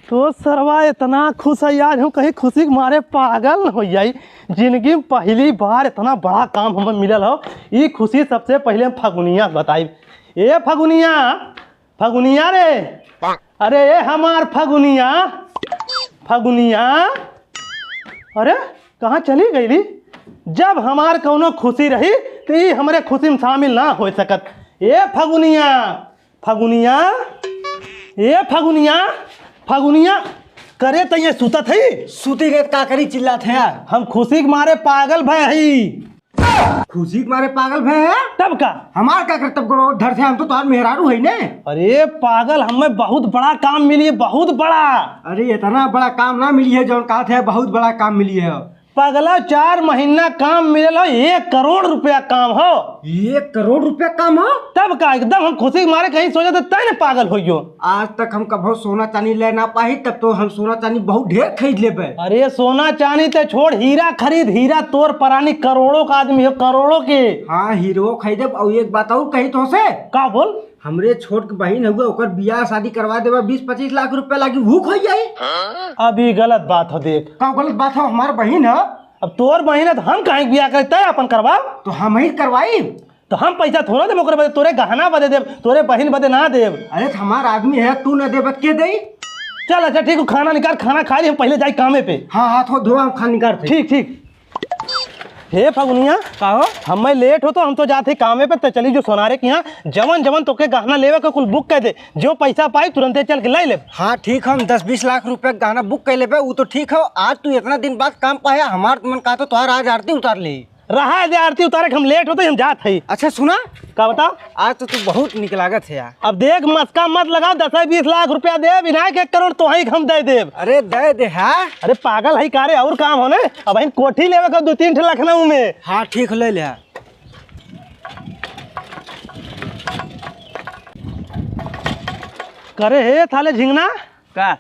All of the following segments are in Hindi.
तो सरवा इतना खुश है यार, हम कहीं खुशी के मारे पागल न हो जाई। जिंदगी में पहली बार इतना बड़ा काम हमें मिलल हो। ये खुशी सबसे पहले हम फगुनिया बताई। ए फगुनिया, फगुनिया रे, अरे ए हमार फगुनिया, फगुनिया, अरे कहाँ चली गई? जब हमार कौनो खुशी रही तो ये हमारे खुशी में शामिल ना हो सकत। ए फगुनिया, फगुनिया, ए फगुनिया, फगुनिया करे तो ये सुतत है। सूती के का करी चिल्लात है यार। हम खुशी के मारे पागल भय हई। खुशी के मारे पागल भय है तब का हमार का करतब करो धर से हम तो तार मेहरारू है ने। अरे पागल, हमें बहुत बड़ा काम मिली है, बहुत बड़ा। अरे इतना बड़ा काम ना मिली है, जो कहा थे बहुत बड़ा काम मिली है। पगला 4 महीना काम मिलल हो, 1 करोड़ रुपया काम हो। 1 करोड़ रुपया काम हो? तब का एकदम हम खुशी के मारे कहीं सोचे तो तय न पागल हो। आज तक हम कभी सोना चांदी ले ना पाई, तब तो हम सोना चांदी बहुत ढेर खरीद लेबे। अरे सोना चांदी तो छोड़, हीरा खरीद। हीरा तोर परानी करोड़ों का आदमी हो, करोड़ों के। हाँ हीरो खरीदे। और एक बात और कही तो से का बोल? हमरे छोट के बहन हुए ओकर बियाह शादी करवा देबा, 20-25 लाख रुपया लागी भूख हो जाई। अभी गलत बात हो। देख का गलत बात है? हमार बहन है। अब तोर बहन है तो हम कहीं बियाह करे, तय अपन करवा। तो हम ही करवाई। तो हम पैसा थोड़ा देव ओकरे बदे, तोरे गहना बदे देव, तोरे बहन बदे ना देव। अरे तो हमार आदमी है, तू न देबत के दई? चल अच्छा ठीक है, खाना निकाल, खाना खा ली, हम पहले जाए कामे पे। हाँ हाथ हो धोआ, हम खान निकाल। ठीक ठीक। हे फगुनिया, का हो? हमें लेट हो तो हम तो जाते कामे पे। तो चली जो सोनारे के यहाँ जवन जवन तोके गहना लेवे के कुल बुक कर दे। जो पैसा पाई तुरंते चल के ले ले। हाँ ठीक, हम 10-20 लाख रुपया गहना बुक कर लेबे। वो तो ठीक है। आज तू इतना दिन बाद काम पाया, हमार मन कहा तो तुहार आज आरती उतार ले। रहा दे आरती उतारे के, हम लेट होते हम जात है। अच्छा सुना, का बताओ? आज तो तू बहुत निक लागत है यार। अब देख मस्का मत लगाओ, 10-20 लाख रुपया दे, विनायक 1 करोड़ तो ही हम दे देव। अरे दे दे। हाँ अरे पागल है कारे, और काम होने। अब हम कोठी लेवे का 2-3 लखनऊ में। हाँ ठीक ले ले। करे हे थाले झिंगना का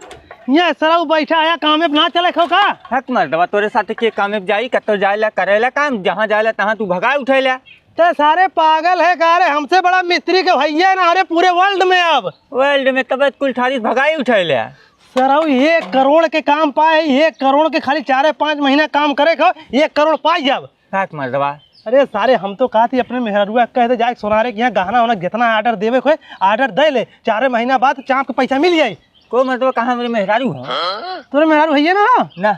ये सरा बैठा आया काम में ना चले खो का। हक मर्दवा तोरे साथे के काम में जाई, कतो जायला करेला काम, जहाँ जायला तहाँ तू भगाए उठेला। ते सारे पागल है कारे, हमसे बड़ा मिस्त्री के भैया ना अरे पूरे वर्ल्ड में। अब वर्ल्ड में तबत कुल ठारी भगाई उठेला। सर 1 करोड़ के काम पाए, 1 करोड़ के खाली 4-5 महीना काम करे खो, 1 करोड़ पाई जब। हक मर्दवा अरे सारे हम तो कहा थी अपने मेहरुआ कहते जाए सोनारे के यहाँ गहना होना जितना ऑर्डर देवे को ऑर्डर दे ले, 4 महीना बाद चाँप के पैसा मिल जाये। को मर्दवा कहाँ मेरे मेहरारू हो? तोरे मेहरारू भैया ना ना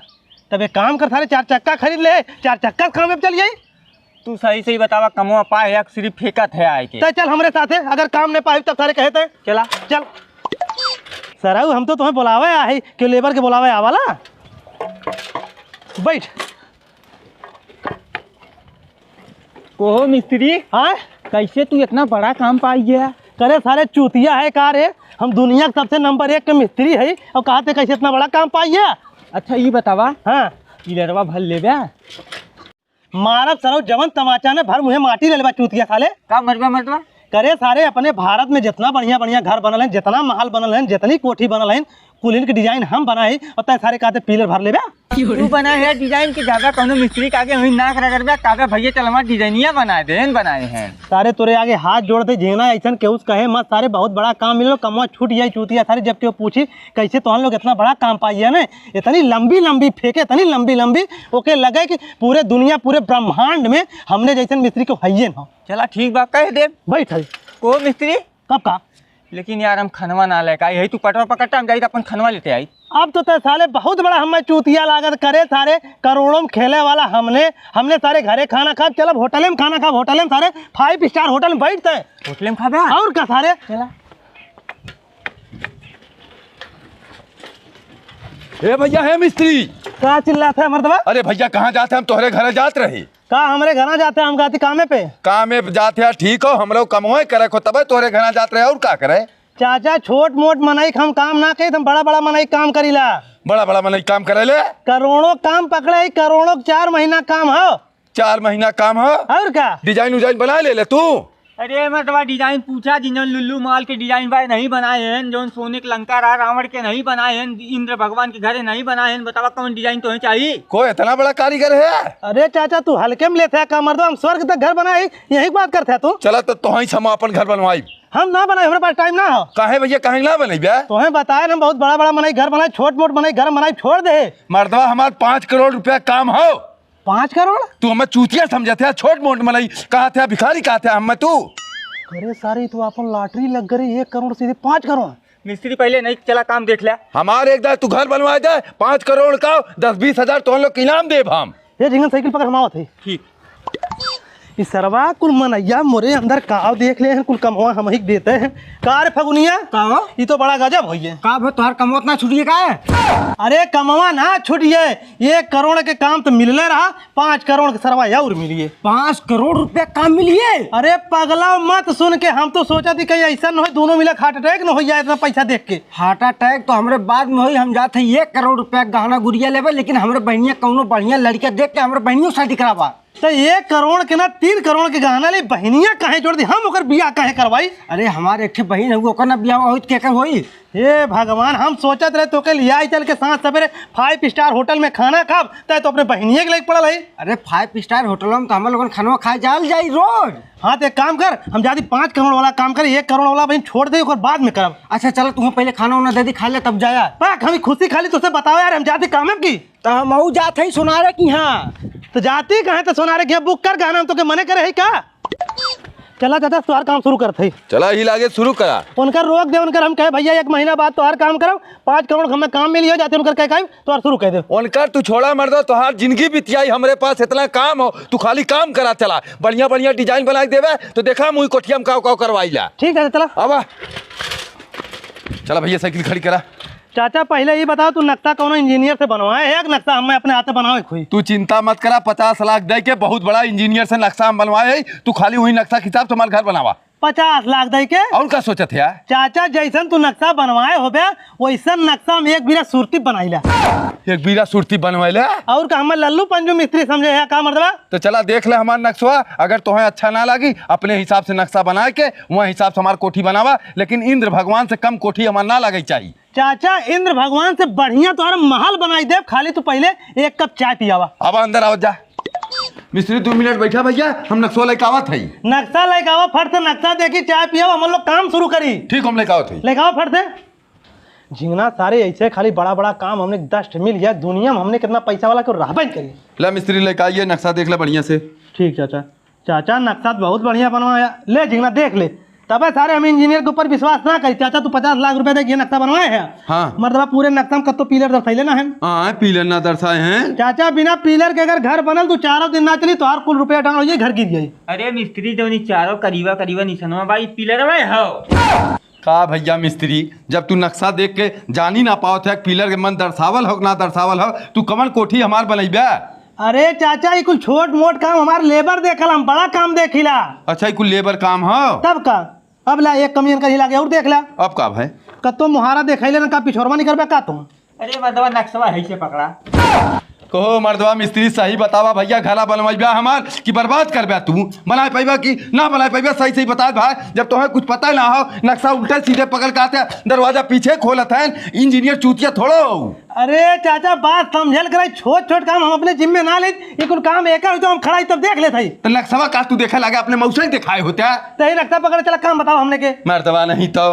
तब एक काम कर, सारे 4 चक्का खरीद ले, 4 चक्का काम में चल जाये। तू सही सही बतावा, कमवा पाए या सिर्फ फेंकत है आए के? चल हमरे साथ है, अगर काम नहीं पाए तब सारे कहते हैं चला चल। सराऊ हम तो तुम्हें बुलावे आए, क्यों लेबर के बुलावे आवाला। बैठ। को मिस्त्री, हाँ कैसे तू इतना बड़ा काम पाई गया? करे सारे चूतिया है कार है, हम दुनिया के सबसे नंबर 1 के मिस्त्री है और कहते कैसे इतना बड़ा काम पाइए। अच्छा ये बतावा, हाँ किलरवा भर लेबे? मारब सराऊ जवन तमाचा ने भर मुहे माटी ले लेबा चूतिया साले। का मर्दवा करे सारे अपने भारत में जितना बढ़िया बढ़िया घर बनल है, जितना महल बनल है, जितनी कोठी बनल है, कुल इनके डिजाइन हम बनाई और तय सारे कहते पिलर भर लेबे। तू बना है डिजाइन के ज्यादा कोनो मिस्त्री के आगे वही ना करा करबे। काबे भैया चल हमार डिजाइनिया बनाए देन बनाए हैं। सारे तोरे आगे हाथ जोड़ते झिंगना ऐसा केहू कहे मत, सारे बहुत बड़ा काम मिलो, कमवा छूट जाए चूतिया सारे। जब केहू पूछी कैसे तो हम लोग इतना बड़ा काम पाइए ना, इतनी लंबी लंबी फेंके, इतनी लंबी लंबी ओके लगे कि पूरे दुनिया पूरे ब्रह्मांड में हमने जैसे मिस्त्री को है ना। चला ठीक बा, कह दे। बैठ को मिस्त्री कब का? लेकिन यार हम खनवा ना लेके आई, यही तू पटवा पकड़ता हम जाई तो अपन खनवा लेते आई। अब तो साले बहुत बड़ा हमें चूतिया लागत करे, सारे करोड़ों में खेले वाला हमने सारे घरे खाना खा, चलब होटल में खाना खा, होटल में सारे 5 स्टार होटल में बैठते हैं, होटल में खाबे और का सारे। चला ए भैया है मिस्त्री। क्या चिल्लाते है मर्दवा? अरे भैया कहाँ जाते हैं? हम तोहरे घर जात रही। का हमारे घर जाते हैं, हम गाती कामे पे। काम में जाते हैं ठीक हो, हम लोग कमोए करे को तब तोहरे घर जात रहे। और का करे? चाचा छोट मोट मनाई हम काम ना कही, हम बड़ा बड़ा मनाई काम करीला। बड़ा बड़ा मन काम करे ले। करोड़ों काम पकड़े, करोड़ों 4 महीना काम हो। 4 महीना काम हो और क्या डिजाइन उजाइन बना ले तू। अरे मर्दवा डिजाइन पूछा, जिन्होंने लुल्लू माल के डिजाइन भाई नहीं बनाए हैं, जो सोने के लंका रावण के नहीं बनाए हैं, इंद्र भगवान के घर नहीं बनाए हैं, बतावा कौन डिजाइन तो चाहिए? कोई इतना बड़ा कारीगर है? अरे चाचा तू हल्के में लेते है का मर्दवा, हम स्वर्ग तक घर बनाए, यही बात करते है तू। चला तो ही हम अपन घर बनवाई। हम ना बनाए, हमारे पास टाइम ना हो। काहे भैया काहे ना बने बे? तुम्हें बताया ना, बहुत बड़ा बड़ा बनाई घर बनाए, छोट मोट बनाई घर बनाई, छोड़ दे। मर्दवा हमार 5 करोड़ रुपया काम हो। 5 करोड़? तू हमें चूतिया समझे थे, छोट मोट बनाई कहा थे, भिखारी कहा थे हम तू। अरे सारी तू अपन लॉटरी लग गई, 1 करोड़ सीधे 5 करोड़। मिस्त्री पहले नहीं चला काम देख लिया। हमारे एक दार तू घर बनवा जाए 5 करोड़ का 10-20 हजार तो हम लोग इनाम देव हम। ये झिंगन साइकिल पकड़ हमाओ थे। ठीक। इस सरवा कुल मनैया मोरे अंदर काव देख ले हैं, कुल कमवा हम ही देते हैं। कार फगुनिया का हो? ये तो बड़ा गजब होइए। का भो तोहार कमोत ना छुटिए का है? अरे कमवा ना छुटिए, 1 करोड़ के काम तो मिलने रहा, 5 करोड़ के सरवा और मिलिए। 5 करोड़ रुपया काम मिलिए? अरे पगला मत सुन के, हम तो सोचा थी कहीं ऐसा न हो दोनों मिला हार्ट अटैक न हो जाए इतना पैसा देख के। हार्ट अटैक तो हमरे बाद में होई, हम जाते 1 करोड़ रुपया गहना गुड़िया लेवे, लेकिन हमरे बहनिया कौनो बढ़िया लड़का देख के हमरे बहनियों शादी करावा। तो 1 करोड़ के ना 3 करोड़ के गहना ले, बहनिया काहे जोड़ दी, हम ओकर बियाह काहे करवाई? अरे हमारे एक ठे बहन है, ओकर ना बियाह होई केकर होई? हे भगवान, हम सोचत रहे तो के लिया चल के साथ सवेरे 5 स्टार होटल में खाना खाब, तय तो अपने बहनिया के लेके पड़ल है। अरे 5 स्टार होटलों में तो हम लोगन खाना खाए जाल जाई रोज। हाँ तो एक काम कर, हम जाती 5 करोड़ वाला काम कर, 1 करोड़ वाला बहन छोड़ दे, और बाद में करब। अच्छा चलो तुम्हें पहले खाना वाना दे दी, खा ले तब जाया। पाक हमें खुशी खाली तुझसे बताओ यार, हम जाते काम है की तो हम मऊ जाते ही सुना रहे कि हाँ तो जाती कहाँ तो सोना रे बुक कर गाना, हम तो के मने करे है का? चला चाचा तुम्हार काम शुरू करते। चला ही लागे शुरू करा। उनकर रोक दे, उनकर हम कहे भैया 1 महीना बाद तुम्हार काम करब, 5 करोड़ हमें काम मिली हो जाते, उनकर कहे तुम्हार शुरू कह दे। उनकर तू छोड़ा मर्दो, तोहार जिंदगी बितियाई, हमरे पास इतना काम हो, तू खाली काम करा चला। बढ़िया बढ़िया डिजाइन बना के देवे तो देखा मुई कोठिया में काव करवाई ला। ठीक है चला। अब चला भैया साइकिल खड़ी करा। चाचा पहले ये बताओ, तू नक्शा कौन इंजीनियर से बनवाए है, एक नक्शा हमें अपने हाथ से बनावे खुई? तू चिंता मत करा, 50 लाख दे के बहुत बड़ा इंजीनियर से नक्शा हम बनवाए, तू खाली वही नक्शा हिसाब से हमारे घर बनावा। 50 लाख दे के? और क्या सोचत है? चाचा जैसन तू नक्शा बनवाए हो वैसन नक्शा में 1 बीरा सुरती बनाईला। 1 बीरा सुरती बनवाइले? और का हमें लल्लू पंजू मिस्त्री समझे है का मर्दवा? तो चला देख ले हमारा नक्शा, अगर तुम्हें अच्छा ना लगी अपने हिसाब से नक्शा बना के वह हिसाब से हमारी कोठी बनावा, लेकिन इंद्र भगवान से कम कोठी हमारा ना लगे चाहिए। चाचा इंद्र भगवान से बढ़िया तुम्हारा महल बनाई दे, खाली तू पहले 1 कप चाय पियावा। अब अंदर आओ जा। मिस्त्री 2 मिनट बैठा भैया, हम नक्शा लेके आवत है। नक्शा लेके आओ, फट से नक्शा देखी, चाय पियावा, हम लोग काम शुरू करी। ठीक हम लेके आवत है। लेके आओ फट से। झिंगना सारे ऐसे खाली बड़ा बड़ा काम हमने दस्ट मिल गया, दुनिया में हमने कितना पैसा वाला क्यों रहबन करी। ले मिस्त्री लेके आइए, नक्शा देख ले बढ़िया से। ठीक चाचा। चाचा नक्शा तो बहुत बढ़िया बनवाया, ले झिंगना देख ले, तब सारे हम इंजीनियर के ऊपर विश्वास ना करी। चाचा तू 50 लाख रुपए देखिए नक्शा बनवाए हैं। हाँ मर्दबा पूरे नक्शा में कत्तो पिलर दर्शाइले ना है। हाँ पिलर ना दर्शाए हैं। चाचा बिना पिलर के अगर घर बनल तो 4 दिन ना चली तो हर कुल रुपया डाल घर गिर जाये। अरे मिस्त्री जो नहीं चारों करीबा निशनवा भाई पिलर में हो का भैया मिस्त्री, जब तू नक्शा देख के जानी ना पाओ थे पिलर के मन दर्शावल हो ना दर्शावल हो, तू कमन कोठी हमार बनैबे? अरे चाचा ये कुछ छोट मोट काम हमारे लेबर देखल, हम बड़ा काम देखिला। अच्छा कुल लेबर काम हो तब का अब ला 1 कमियन का हिला के और देख ला। अब का भाई कत्तो मुहारा देखैले ना का पिछोरवा नहीं करबे का तुम? अरे मर्दवा नक्शवा है से पकड़ा। कहो मर्दवा मिस्त्री सही बतावा भैया, घरा बनवाइबा हमार कि बर्बाद करबा? तू बना पाइबा कि ना बना पाइबा? सही सही बता भाई, जब तुम्हें कुछ पता ना हो, नक्शा उल्टे सीधे पकड़ के आते, दरवाजा पीछे खोलत है, इंजीनियर चूतिया थोड़ो। अरे चाचा बात समझल करे, छोट छोट काम हम अपने जिम्मे ना ले, ये कुल काम एक तो हम खड़ा तब देख लेते। तो नक्शा का तू देखे लगे अपने मौसे दिखाए होते? सही नक्शा पकड़ चला, काम बताओ हमने के। मर्दवा नहीं तो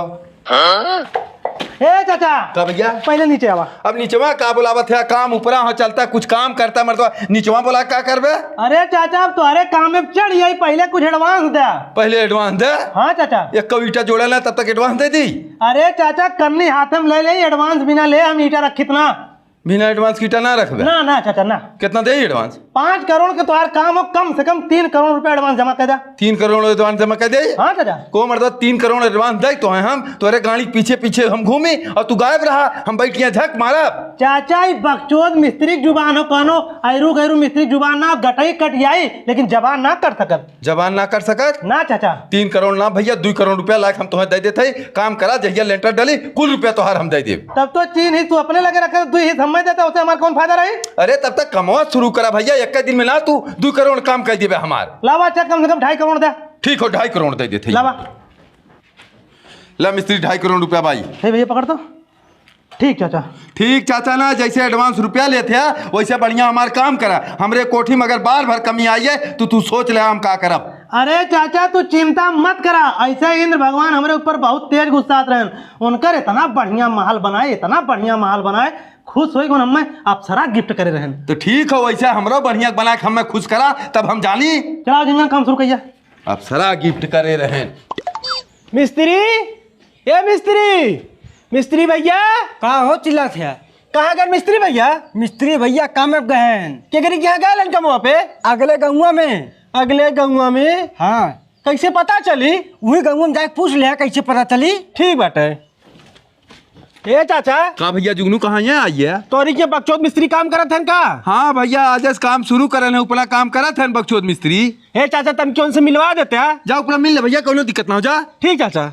ए चाचा का भैया पहले नीचे आवा। अब नीचवा का बुलावत है? काम ऊपरा हो चलता कुछ काम करता मर्दवा, नीचवा बोला क्या करबे? अरे चाचा अब तुम्हारे काम में चढ़ यही, पहले कुछ एडवांस दे। पहले एडवांस दे? हाँ चाचा। एक कौ ईटा जोड़ा ना तब तक एडवांस दे दी? अरे चाचा करनी हाथ में ले ले, एडवांस बिना ले हम ईटा रखी इतना। बिना एडवांस की ईटा ना रखबे? ना ना चाचा ना। कितना दे एडवांस? 5 करोड़ के तुम्हारा काम हो, कम से कम 3 करोड़ रुपए एडवांस जमा कर दे। 3 करोड़ एडवांस जमा कर दे? हाँ चाचा। को मर्दवा 3 करोड़ एडवांस दे तो है हम तोरे गाड़ी पीछे पीछे हम घूमी और तू गायब रहा, हम बैठ के झक मारा। चाचा ये बकचोद मिस्त्री जुबान हो, कहनो ऐरू गैरू मिस्त्री जुबान ना, गटई कटियाई लेकिन जबान ना कर सकत। जबान ना कर सकत ना चाचा। 3 करोड़ ना भैया 2 करोड़ रुपया लाख हम तुम्हें दे देते, काम करा जहिया लेंटर डाली कुल रुपया तोहार हम दे दे। तब तो 3 ही तू अपने लगे रखे, 2 ही समझ देता, उसे हमारा कौन फायदा रही? अरे तब तक कमावा शुरू करा भैया, एक दिन में ना तू 2 करोड़ काम कर दिए हमार। लावा चेक कम से कम 2.5 करोड़ दे। ठीक हो 2.5 करोड़ दे देते। लावा ला मिस्त्री 2.5 करोड़ रुपया भाई। हे भैया पकड़ तो। ठीक चाचा। ठीक चाचा ना, जैसे एडवांस रुपया लेते हैं वैसे बढ़िया हमार काम करा। हमरे कोठी में अगर बार भर कमी आई है तो तू सोच ले हम का करब। अरे चाचा तू चिंता मत करा, ऐसे इंद्र भगवान हमारे ऊपर बहुत तेज गुस्सात रहन। उनकर इतना बढ़िया महल बनाए, इतना बढ़िया महल बनाए, खुश हो हमें अप्सरा गिफ्ट करे रहन। तो ठीक हो, वैसे हमरो बढ़िया बना के हमें खुश करा तब हम जानी। चलो जिंगन काम शुरू करिए। अप्सरा गिफ्ट करे रहे। मिस्त्री, ये मिस्त्री भैया का हो चिल्ला थे? कहाँ गए मिस्त्री भैया? मिस्त्री भैया काम में गहन क्या करी क्या गए कमवा पे? अगले गौवा में। अगले गौवा में? हाँ, कैसे पता चली? वही गौवा में जाके पूछ लिया कैसे पता चली। ठीक बाटे। ए चाचा, का भैया जुगनू कहाँ है? आइए। तोरी के बकचोद मिस्त्री काम करत हन का? हाँ भैया, आज काम शुरू करल है, ऊपर काम करत है बकचोद मिस्त्री। हे चाचा तन क्यों से मिलवा देते हैं? जा ऊपर मिल ले भैया, कोनो दिक्कत ना हो जा। ठीक चाचा।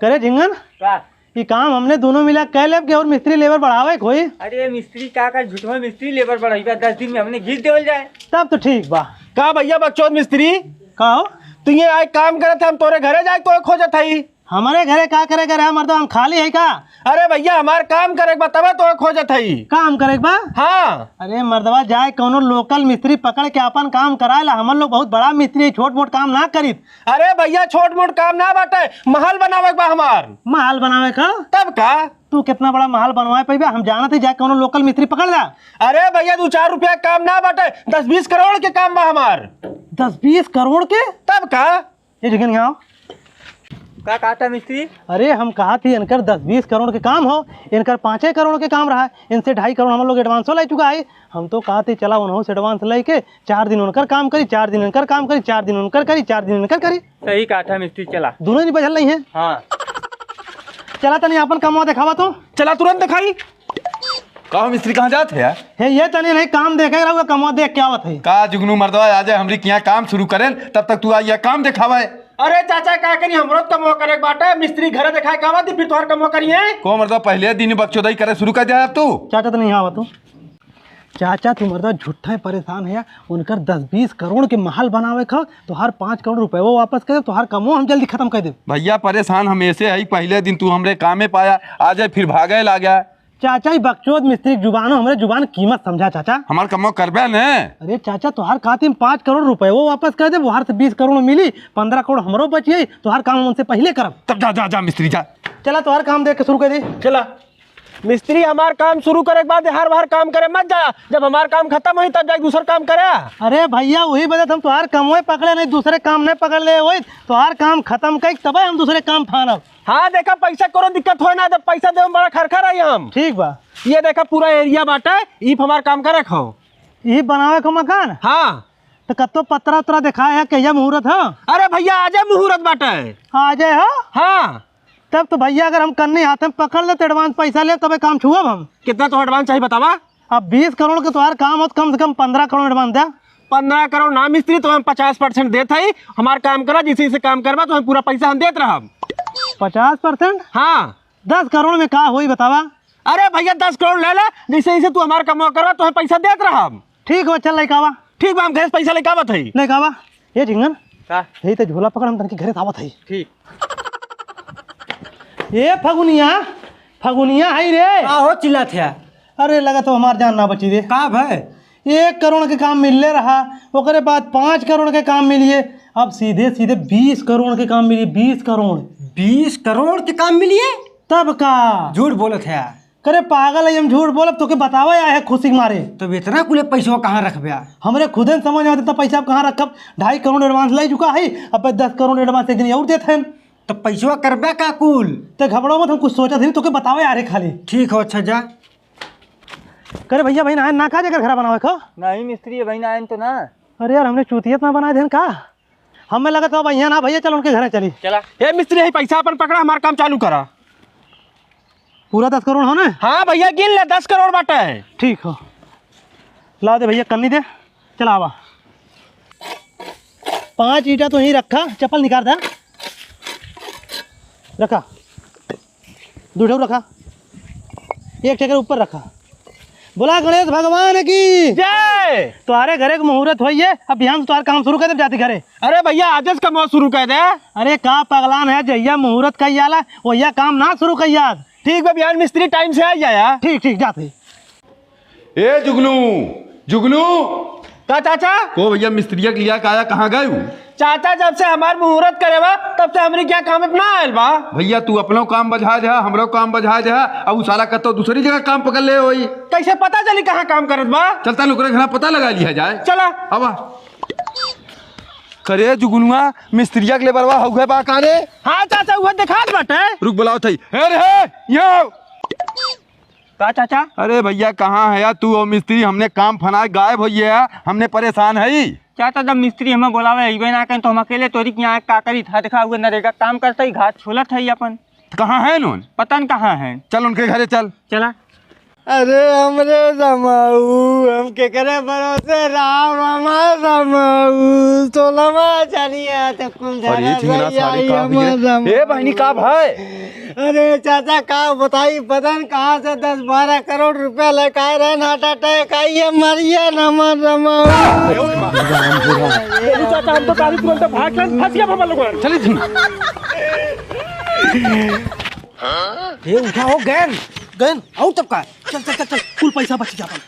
करे झिंगन का? ये काम हमने दोनों मिला कह ले और मिस्त्री लेबर बढ़ावे कोई। अरे मिस्त्री का झूठो मिस्त्री लेबर बढ़ाई 10 दिन में हमने घीच देवल जाए। तब तो ठीक बा। का भैया बकचोद मिस्त्री कहो तू ये आज काम करत हम तोरे घरे जाए तो खोजत हई। हमारे घरे का करे करे मर्द हम खाली है का? अरे भैया हमार काम करे बतावे तो खोजत हई। काम करे बा? हाँ। अरे मर्दवा जाए कोनो लोकल मिस्त्री पकड़ के अपन काम कराएला। हमन लोग बहुत बड़ा मिस्त्री, छोट मोट काम ना करी। अरे भैया छोट मोट काम ना बाटे, महल बनावे बा हमार। महल बनावे का? तब का? तू कितना बड़ा महल बनवाए पैबा? हम जानत ही जाए कोनो लोकल मिस्त्री पकड़ ला। अरे भैया 2-4 रुपया काम ना बाटे, 10-20 करोड़ के काम बा हमार। 10-20 करोड़ के? तब का? ये जगह नहीं आओ। का कहता मिस्त्री? अरे हम कहा थी इनकर 10-20 करोड़ के काम हो, इनकर 5 करोड़ के काम रहा है। इनसे 2.5 करोड़ हम लोग एडवांसो ले चुका है। हम तो कहा थी चला उन्होंने से एडवांस लेके 4 दिन उनकर काम करी, 4 दिन इनकर काम करी, 4 दिन उनकर करी, 4 दिन इनकर करी। सही कहा था मिस्त्री, चला। दोनों नहीं बजल नहीं है। हाँ चला तनी अपन कमवा दिखावा तो। चला तुरंत दिखाई। का मिस्त्री कहाँ जाते है? हे ये तनी नहीं काम देखे रहुआ, कमवा देख के आवत है। का जुगनू मर्दवा आ जाए हमरी यहाँ काम शुरू करें, तब तक तू आइए काम दिखावा। अरे चाचा का करी हमरो कमो करे बाटे, मिस्त्री घरे दिखाए का बात फिर तोहर कमो करिए। को मर्दवा पहले दिन बकचोदाई करे शुरू कर दिया अब तू। चाचा तो नहीं आवा तू। चाचा तू मर्दा झूठा है, परेशान है। उनकर 10-20 करोड़ के महल बनावे खा तो हर 5 करोड़ रुपए वो वापस कर दे तो हर कमो हम जल्दी खत्म कर दे। भैया परेशान हम ऐसे है, पहले दिन तू हमरे काम में पाया, आज फिर भागे ला गया। चाचा ही बकचोद मिस्त्री जुबान हो, हमरे जुबान कीमत समझा चाचा। हमार कमो करबे न। अरे चाचा तोहार खाते में 5 करोड़ रुपए वो वापस कर दे, वो हर से 20 करोड़ मिली, 15 करोड़ हमरो बचिए। तो हर काम उनसे पहले करब। तब जा जा जा मिस्त्री जा। चला तोहार काम देख के शुरू कर दे। चला मिस्त्री हमार काम शुरू करे के बाद हर बार काम करे मत जा, जब हमार काम खत्म हुई तब जाके दूसरा काम करे। अरे भैया वही वजह हम तोहार कमवे पकड़े नहीं, दूसरे काम नहीं पकड़ ले वही तोहार काम खत्म कर तब हम दूसरे काम फानब। हाँ देखा पैसा करो दिक्कत हो ना, जब पैसा दे बड़ा खरखर आई हम। ठीक बा। ये देखा पूरा एरिया बाटे, ई हमार काम करे खो। ये बनावे को मकान हाँ तो कत्तो पत्रा उतरा दिखाया है, कहिया मुहूर्त है? अरे भैया आजे मुहूर्त बाटे। आ जाए हो हाँ तब तो भैया अगर हम करने हाथ में पकड़ ले तो एडवांस पैसा ले तबे काम छुअब हम। कितना तो एडवांस चाहिए बतावा? अब 20 करोड़ के तोहार काम हो तो कम से कम 15 करोड़ एडवांस दे। 15 करोड़ ना मिस्त्री तो हम 50% देते ही हमार काम करा, जिसे से काम करवा तो हम पूरा पैसा हम देते रहा। 50%? हाँ 10 करोड़ में का हुई बतावा? अरे भैया 10 करोड़ ले ले, जैसे तू हमारा कमवा करवा तो हम पैसा देते रहा। ठीक हो चल लेके आवा। ठीक बा, हम घर से पैसा लेके आवत है। लेके आवा। ये झिंगन का? यही तो झोला पकड़ हम तनके घरे आवत है। ठीक। ये फगुनिया है रे। का हो चिल्ला थे? अरे लगा तो हमार जान ना बची रे। का भाई? 1 करोड़ के काम मिलले रहा, ओकरे बाद 5 करोड़ के काम मिलिए, अब सीधे सीधे 20 करोड़ के काम मिलिए। 20 करोड़ 20 करोड़ के काम मिलिए? तब का झूठ बोलत है। करे पागल है हम झूठ बोलब तो के बतावे आए है खुशी के मारे। तो इतना कुले पैसा कहाँ रखबे? हमरे खुद ने समझ आता पैसा कहाँ रखब। 2.5 करोड़ एडवांस ले चुका है, अब 10 करोड़ एडवांस एक दिन और देते हैं। तो पैसा करबे का कुल? तो घबराओ मत, हम कुछ सोचा थे तो के बतावे आ रहे खाली। ठीक हो अच्छा जा। करे भैया भाई ना का जगह घर बनावे का? नहीं मिस्त्री भाई ना आयन तो ना। अरे यार हमने चूतियत ना बनाए थे का? हमें लगा था भैया ना भैया चलो उनके घर चली। चला। ए मिस्त्री है पैसा अपन पकड़ा, हमारा काम चालू करा। पूरा 10 करोड़ हो ना? हाँ भैया गिन ले, 10 करोड़ बाटे। ठीक हो ला दे भैया, कन्नी दे। चला आवा। 5 ईटा तो यहीं रखा, चप्पल निकाल दे। रखा 2 रखा, 1 टेकर ऊपर रखा। बोला गणेश भगवान की जय। तुम्हारे घरे को मुहूर्त होई है, अब बिहान से तुम्हारा काम शुरू कर दे जाती घरे। अरे भैया आज का मौत शुरू कर दे। अरे का पगलान है, जहिया मुहूर्त कही जाला वहिया काम ना शुरू कही याद। ठीक बा, बिहान मिस्त्री टाइम से आ जाया। ठीक जाते। ए जुगनू जुगनू का चाचा? को भैया मिस्त्रिया के लिया काया कहाँ गए हूँ? चाचा जब से हमार मुहूर्त करे बा तब से हमरी क्या काम अपना आयल बा। भैया तू अपनो काम बजा जा, हमरो काम बजा जा, अब उ साला कतो दूसरी जगह काम पकड़ ले होई। कैसे पता चली कहाँ काम करत बा? चलता नुकरे घर पता लगा लिया जाए। चला। अब करे जुगनुआ मिस्त्रिया के ले बरवा हो गए बा कारे। हाँ चाचा वो दिखात बाटे। रुक बुलाओ थई। हे रे यो का चाचा? अरे भैया कहाँ है यार तू और मिस्त्री? हमने काम फनाए गायब हो गया, हमने परेशान है। चाचा जब मिस्त्री हमें बोलावे अइबे ना कहीं तो हम अकेले तोरी के यहाँ का करी था देखा हुए नरेगा काम करते ही घाट छोलत है अपन। कहाँ है नून? पता न कहाँ है। चल उनके घरे चल। चला। अरे हमरे समाऊ हम के करे भरोसे राम रामा समाऊ तो लमा चलिए तो कुल अरे चिंगना सारे का भैया। ए बहनी का भाई? अरे चाचा का बताई पता न कहाँ से 10-12 करोड़ रुपया लेकर रहे हार्ट अटैक आई है मरिए नमन समाऊ। चाचा हम तो काली तुरंत भाग गए फंस गया हम लोग। चले ये उठाओ गैन गन आओ तब का चल चल चल चल कुल पैसा बच गया अपन।